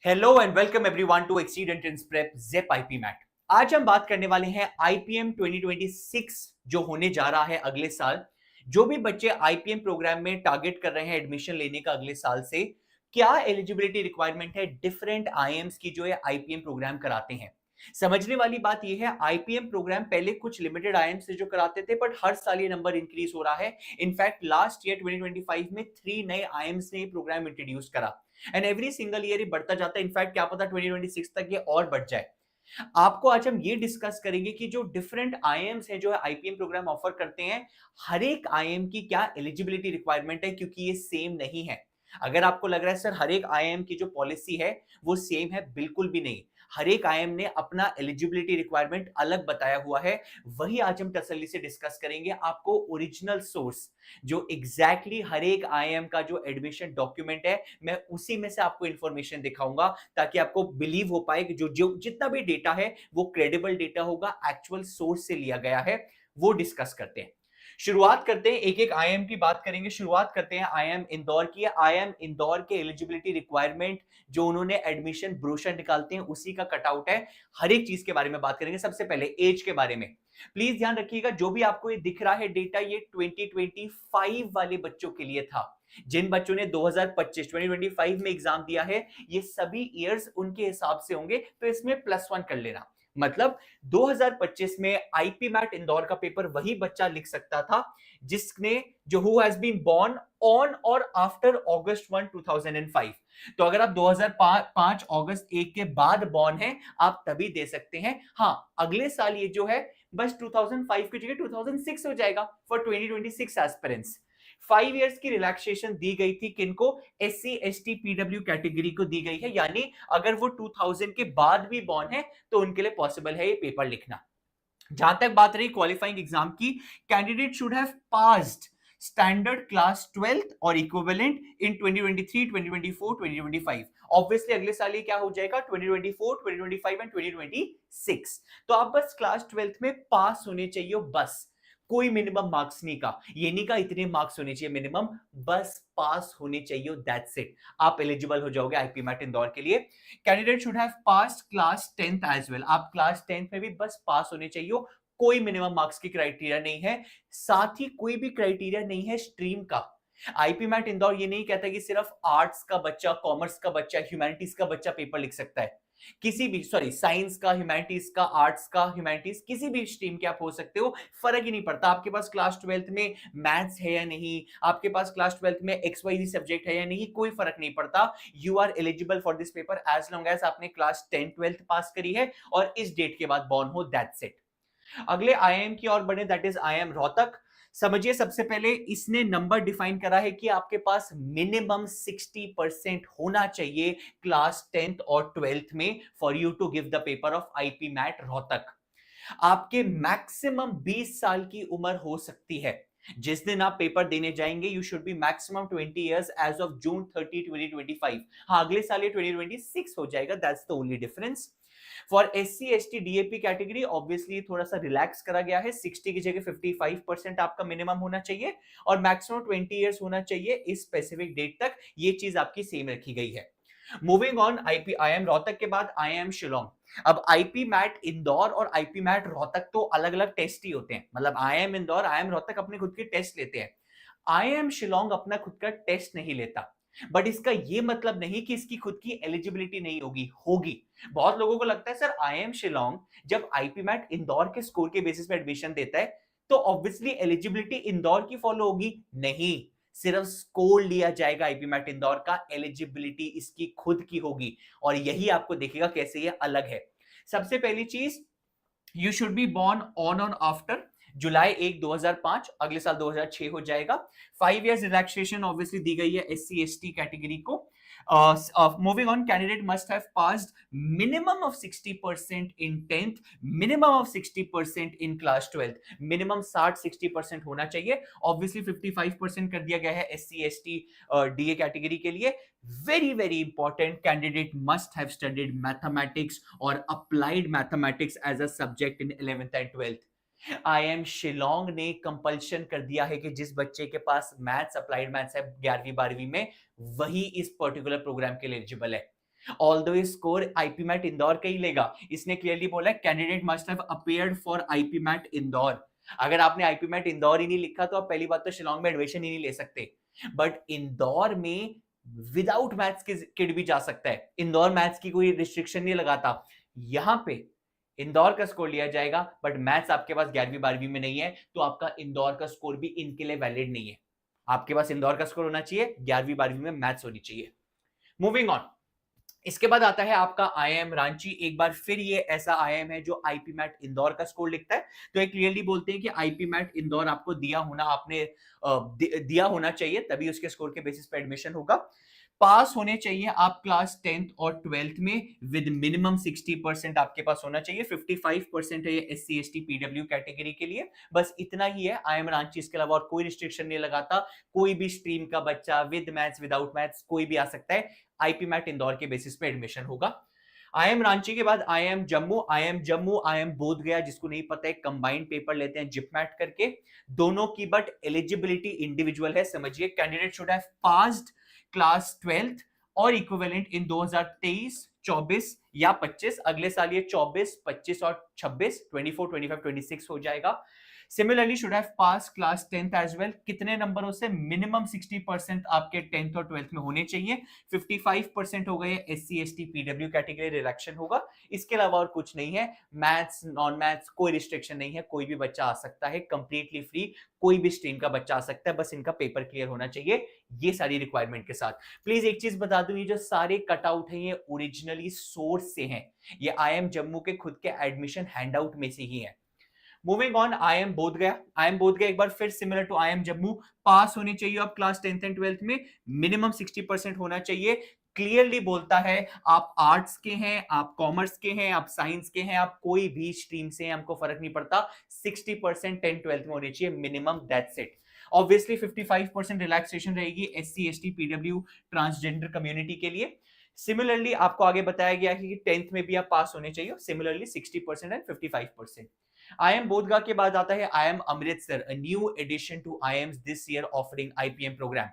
Hello and welcome everyone to exceed entrance prep zep IPMAT. आज हम बात करने वाले हैं आईपीएम 2026 जो होने जा रहा है अगले साल। जो भी बच्चे आईपीएम प्रोग्राम में टारगेट कर रहे हैं एडमिशन लेने का अगले साल से, क्या एलिजिबिलिटी रिक्वायरमेंट है डिफरेंट आईएम्स की जो है आईपीएम प्रोग्राम कराते हैं। समझने वाली बात यह है, आईपीएम प्रोग्राम पहले कुछ लिमिटेड आईएम से जो कराते थे, बट हर साल ये नंबर इंक्रीज हो रहा है। इनफैक्ट लास्ट ईयर 2025 में 3 नए आईएम्स ने प्रोग्राम इंट्रोड्यूस करा एंड एवरी सिंगल ईयर ये बढ़ता जाता है। इनफैक्ट क्या पता 2026 तक ये और बढ़ जाए। आपको आज हम ये डिस्कस करेंगे कि जो डिफरेंट आईएम्स हैं जो है आईपीएम प्रोग्राम ऑफर करते हैं, हर एक आईएम की क्या एलिजिबिलिटी रिक्वायरमेंट है, क्योंकि ये सेम नहीं है। अगर आपको लग रहा है सर हर एक आईएम की जो पॉलिसी है वो सेम है, बिल्कुल भी नहीं। हर एक आईएम ने अपना एलिजिबिलिटी रिक्वायरमेंट अलग बताया हुआ है। वही आज हम तसल्ली से डिस्कस करेंगे। आपको ओरिजिनल सोर्स जो एग्जैक्टली हर एक आईएम का जो एडमिशन डॉक्यूमेंट है, मैं उसी में से आपको इंफॉर्मेशन दिखाऊंगा, ताकि आपको बिलीव हो पाए कि जो जो जितना भी डेटा है वो क्रेडिबल डेटा होगा, एक्चुअल सोर्स से लिया गया है। वो डिस्कस करते हैं। शुरुआत करते हैं, एक एक आईएम की बात करेंगे। शुरुआत करते हैं आईएम इंदौर की। आईएम इंदौर के एलिजिबिलिटी रिक्वायरमेंट जो उन्होंने एडमिशन ब्रोशर निकालते हैं उसी का कटआउट है। हर एक चीज के बारे में बात करेंगे। सबसे पहले एज के बारे में प्लीज ध्यान रखिएगा। जो भी आपको ये दिख रहा है डेटा, ये 2025 वाले बच्चों के लिए था। जिन बच्चों ने 2025 में एग्जाम दिया है, ये सभी ईयर्स उनके हिसाब से होंगे, तो इसमें +1 कर लेना। मतलब 2025 में आईपी मैट इंदौर का पेपर वही बच्चा लिख सकता था जिसने जो who has been born on और आफ्टर August 1, 2005। तो अगर आप 2005 अगस्त 1 के बाद बॉर्न हैं, आप तभी दे सकते हैं। हाँ, अगले साल ये जो है बस 2005 की जगह 2006 हो जाएगा फॉर 2026 एस्पिरेंट्स। 5 इयर्स की रिलैक्सेशन दी गई थी किनको? SC ST PW कैटेगरी को दी गई है। यानी अगर वो 2000 के बाद भी बॉर्न है तो उनके लिए पॉसिबल है ये पेपर लिखना। जहां तक बात रही क्वालिफाइंग एग्जाम की, candidate should have passed standard class 12th और इक्विवेलेंट इन 2023, 2024, 2025। ऑब्वियसली अगले साल ये क्या हो जाएगा? 2024, 2025 एंड 2026। तो आप बस क्लास 12th में पास होने चाहिए बस। कोई मिनिमम मार्क्स नहीं का, ये नहीं का इतने मार्क्स होने चाहिए मिनिमम, बस पास होने चाहिए, दैट्स इट। आप एलिजिबल हो जाओगे आईपी मैट इंदौर के लिए। Candidate should have passed class 10th as well. आप क्लास 10th में भी बस पास होने चाहिए। कोई मिनिमम मार्क्स की क्राइटेरिया नहीं है, साथ ही कोई भी क्राइटेरिया नहीं है स्ट्रीम का। आईपी मैट इंदौर ये नहीं कहता कि सिर्फ आर्ट्स का बच्चा, कॉमर्स का बच्चा, ह्यूमैनिटीज का बच्चा पेपर लिख सकता है। किसी भी, सॉरी, साइंस का, ह्यूमैनिटीज का, आर्ट्स का, ह्यूमैनिटीज, किसी भी स्ट्रीम के आप हो सकते हो। फर्क ही नहीं पड़ता आपके पास क्लास 12th में मैथ्स है या नहीं, आपके पास क्लास 12th में XYZ सब्जेक्ट है या नहीं, कोई फर्क नहीं पड़ता। You are eligible for this paper as long as आपने क्लास 10 12th पास करी है और इस डेट के बाद बॉर्न हो, दैट्स इट। अगले आईएम की ओर बढ़े, दैट इज आईएम रोहतक। समझिए, सबसे पहले इसने नंबर डिफाइन करा है कि आपके पास मिनिमम 60% होना चाहिए क्लास 10th और 12th में for you to give the paper of IPMAT Rohtak. आपके मैक्सिमम 20 साल की उम्र हो सकती है जिस दिन आप पेपर देने जाएंगे। You should be maximum 20 years as of June 30, 2025। हाँ, अगले साल ये 2026 हो जाएगा, that's the only difference. For SC ST DAP category obviously थोड़ा सा रिलैक्स करा गया है। 60 की जगह 55% आपका मिनिमम होना चाहिए और मैक्सिमम 20 इयर्स होना चाहिए इस स्पेसिफिक डेट तक। ये चीज आपकी सेम रखी गई है। मूविंग ऑन, IIM रोहतक के बाद IIM शिलोंग। अब आईपी मैट इंदौर और आईपी मैट रोहतक तो अलग अलग टेस्ट ही होते हैं। मतलब IIM इंदौर, IIM रोहतक अपने खुद के टेस्ट लेते हैं। IIM शिलोंग अपना खुद का टेस्ट नहीं लेता, बट इसका यह मतलब नहीं कि इसकी खुद की एलिजिबिलिटी नहीं होगी, होगी। बहुत लोगों को लगता है सर IIM शिलोंग जब आईपी मैट इंदौर के स्कोर के बेसिस पे एडमिशन देता है तो ऑब्वियसली एलिजिबिलिटी इंदौर की फॉलो होगी। नहीं, सिर्फ स्कोर लिया जाएगा आईपी मैट इंदौर का, एलिजिबिलिटी इसकी खुद की होगी। और यही आपको दिखेगा कैसे ये अलग है। सबसे पहली चीज, you should be born on on after July 1, 2005। अगले साल 2006 हो जाएगा। 5 इयर्स रिलैक्सेशन ऑब्वियसली दी गई है SC ST कैटेगरी को। Moving on, candidate must have passed minimum of 60% in 10th, minimum of 60% in class 12th। Minimum 60-60% होना चाहिए। Obviously 55% कर दिया गया है SC ST DA कैटेगरी के लिए। Very very important, candidate must have studied mathematics और applied mathematics as a subject in 11th and 12th। IIM Shillong ने कंपल्शन कर दिया है कि जिस बच्चे के पास मैथ्स, अप्लाइड मैथ्स है 11वीं 12वीं में, वही इस पर्टिकुलर प्रोग्राम के लिए एलिजिबल है। ऑल्दो ये स्कोर आईपी मैट इंदौर का ही लेगा। इसने क्लियरली बोला है candidate must have appeared for IPMAT Indore. अगर आपने आईपी मैट इंदौर ही नहीं लिखा तो आप पहली बात तो शिलोंग में एडमिशन ही नहीं ले सकते। बट इंदौर में विदाउट मैथ्स के किड भी जा सकता है, इंदौर मैथ्स की कोई रिस्ट्रिक्शन नहीं लगाता। यहां पे इंदौर का स्कोर लिया जाएगा, बट मैथ्स आपके पास 11वीं 12वीं में नहीं है तो आपका इंदौर का स्कोर भी इनके लिए वैलिड नहीं है। आपके पास इंदौर का स्कोर होना चाहिए, 11वीं 12वीं में मैथ्स होनी चाहिए। मूविंग ऑन, इसके बाद आता है आपका आईएम रांची। एक बार फिर ये ऐसा आईएम है जो आईपी मैट इंदौर का स्कोर लिखता है, तो ये क्लियरली बोलते हैं कि आईपी मैट इंदौर आपको दिया होना, आपने दिया होना चाहिए, तभी उसके स्कोर के बेसिस पे एडमिशन होगा। पास होने चाहिए आप क्लास 10th और 12th में विद मिनिमम 60% आपके पास होना चाहिए। 55% है ये एससी एसटी पीडब्ल्यू कैटेगरी के लिए। बस इतना ही है आईएम रांची, इसके अलावा और कोई रिस्ट्रिक्शन नहीं लगाता। कोई भी स्ट्रीम का बच्चा विद मैथ्स विदाउट मैथ्स कोई भी आ सकता है, आईपी मैट इंदौर के बेसिस पे एडमिशन होगा। आईएम रांची के बाद आईएम जम्मू, आईएम बोध गया, जिसको नहीं पता है कंबाइंड पेपर लेते हैं जिपमैट करके दोनों की, बट एलिजिबिलिटी इंडिविजुअल है, समझिए। Candidate should have passed class 12th और इक्विवेलेंट इन 2023, 24 या 25। अगले साल ये 24, 25 और 26, 24, 25, 26 हो जाएगा। Similarly should have pass class 10th as well. कितने नंबरों से? मिनिमम 60% आपके 10th और 12th में होने चाहिए। 55% हो गए SC ST PW category, relaxation होगा। इसके अलावा और कुछ नहीं है। मैथ्स नॉन मैथ्स कोई रिस्ट्रिक्शन नहीं है, कोई भी बच्चा आ सकता है, कंप्लीटली फ्री, कोई भी स्ट्रीम का बच्चा आ सकता है, बस इनका पेपर क्लियर होना चाहिए, ये सारी रिक्वायरमेंट के साथ। प्लीज एक चीज बता दूं, ये जो सारे कटआउट हैं ये ओरिजिनली सोर्स से हैं, ये आईएम जम्मू के खुद के एडमिशन हैंडआउट में से ही है। मूविंग ऑन, आईएम बोध गया। आईएम बोध गया एक बार फिर सिमिलर टू आईएम जम्मू, पास होने चाहिए आप क्लास 10th एंड 12th में, मिनिमम 60% होना चाहिए। क्लियरली बोलता है आप आर्ट्स के हैं, आप कॉमर्स के हैं, आप साइंस के हैं, आप कोई भी स्ट्रीम से हैं, हमको फर्क नहीं पड़ता, 60% 10th 12th में होनी चाहिए minimum, that's it. Obviously 55% relaxation रहेगी SC ST PWD transgender community के लिए। सिमिलरली आपको आगे बताया गया है कि 10th में भी आप पास होने चाहिए, सिमिलरली 60% एंड 55%। आईएम बोधगा के बाद आता है IIM Amritsar, a new addition to IIMs this year offering IPM program.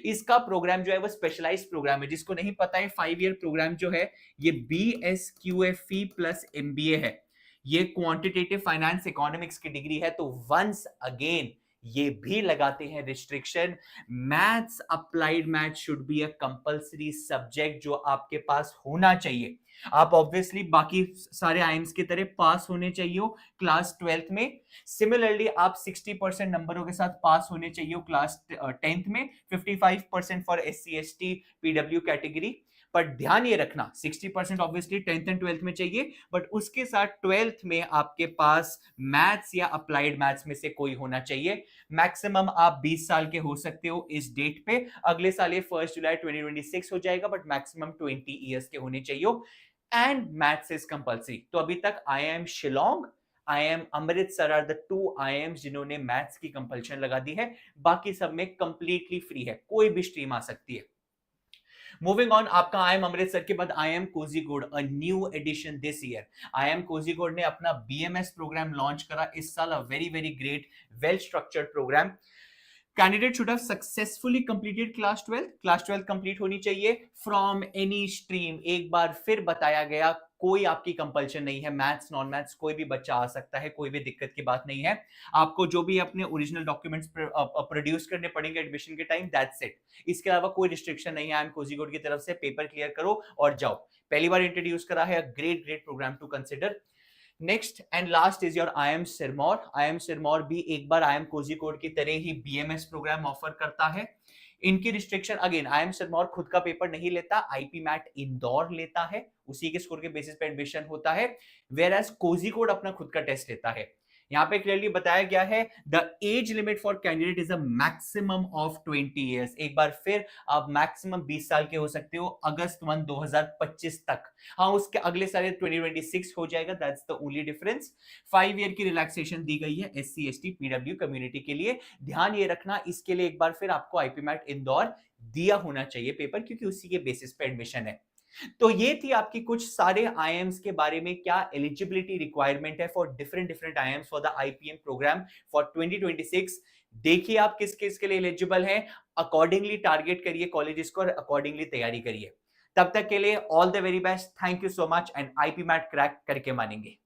इसका प्रोग्राम जो है वो स्पेशलाइज्ड प्रोग्राम है। जिसको नहीं पता है, 5 ईयर प्रोग्राम जो है ये BSQFE प्लस MBA है। ये क्वांटिटेटिव फाइनेंस इकोनॉमिक्स की डिग्री है। तो वंस अगेन ये भी लगाते हैं restriction, maths, applied math should be a compulsory subject जो आपके पास होना चाहिए। आप ऑब्वियसली बाकी सारे आईएम्स की तरह पास होने चाहिए हो क्लास 12th में। सिमिलरली आप 60% नंबरों के साथ पास होने चाहिए हो क्लास 10th में, 55% for SC ST PW category. पर ध्यान ये रखना 60% ऑब्वियसली 10th एंड 12th में चाहिए, बट उसके साथ 12th में आपके पास मैथ्स या अप्लाइड मैथ्स में से कोई होना चाहिए। मैक्सिमम आप 20 साल के हो सकते हो इस डेट पे। अगले साल ये 1 जुलाई 2026 हो जाएगा, बट मैक्सिमम 20 ईयर्स के होने चाहिए। And maths is compulsory. तो अभी तक IIM Shillong, IIM Amritsar are the 2 IIMs जिन्होंने मैथ्स की कंपल्शन लगा दी है। बाकी सब में कंप्लीटली फ्री है, कोई भी स्ट्रीम आ सकती है। मूविंग ऑन, आपका आईएम अमृतसर के बाद IIM Kozhikode, a new addition this year. IIM Kozhikode ने अपना बीएमएस प्रोग्राम लॉन्च करा इस साल, a very very great well structured program. Candidate should have successfully completed class 12th, class 12th complete होनी चाहिए फ्रॉम एनी स्ट्रीम। एक बार फिर बताया गया, कोई आपकी कंपल्शन नहीं है, मैथ्स नॉन मैथ्स कोई भी बच्चा आ सकता है, कोई भी दिक्कत की बात नहीं है। आपको जो भी अपने ओरिजिनल डॉक्यूमेंट्स प्रोड्यूस करने पड़ेंगे एडमिशन के टाइम, दैट्स इट। इसके अलावा कोई रिस्ट्रिक्शन नहीं है आई एम कोझिकोड की तरफ से। पेपर क्लियर करो और जाओ। पहली बार इंट्रोड्यूस करा है, great great program to consider. Next and last is your IIM Sirmaur. IIM Sirmaur भी एक बार आईएम कोझिकोड की तरह ही बीएमएस प्रोग्राम ऑफर करता है। इनकी रिस्ट्रिक्शन अगेन, आईएम सिरमौर खुद का पेपर नहीं लेता, आईपी मैट इंदौर लेता है, उसी के स्कोर के बेसिस पे एडमिशन होता है। वेयर एज कोझिकोड अपना खुद का टेस्ट लेता है। यहाँ पे क्लियरली बताया गया है the age limit for candidate is a maximum of 20 years. एक बार फिर आप मैक्सिमम 20 साल के हो सकते हो अगस्त 1 2025 तक। हाँ, उसके अगले साल 2026 हो जाएगा, that's the only difference. 5 year की रिलैक्सेशन दी गई है एससी एसटी पीडब्ल्यू कम्युनिटी के लिए। ध्यान ये रखना, इसके लिए एक बार फिर आपको आईपी मैट इंदौर दिया होना चाहिए पेपर, क्योंकि उसी के बेसिस पे एडमिशन है। तो ये थी आपकी कुछ सारे आईएम्स के बारे में, क्या एलिजिबिलिटी रिक्वायरमेंट है for different different IIMs for the IPM program for 2026। देखिए आप किस किस के लिए एलिजिबल हैं, अकॉर्डिंगली टारगेट करिए कॉलेजेस को और अकॉर्डिंगली तैयारी करिए। तब तक के लिए all the very best, thank you so much, and IPMAT crack करके मानेंगे।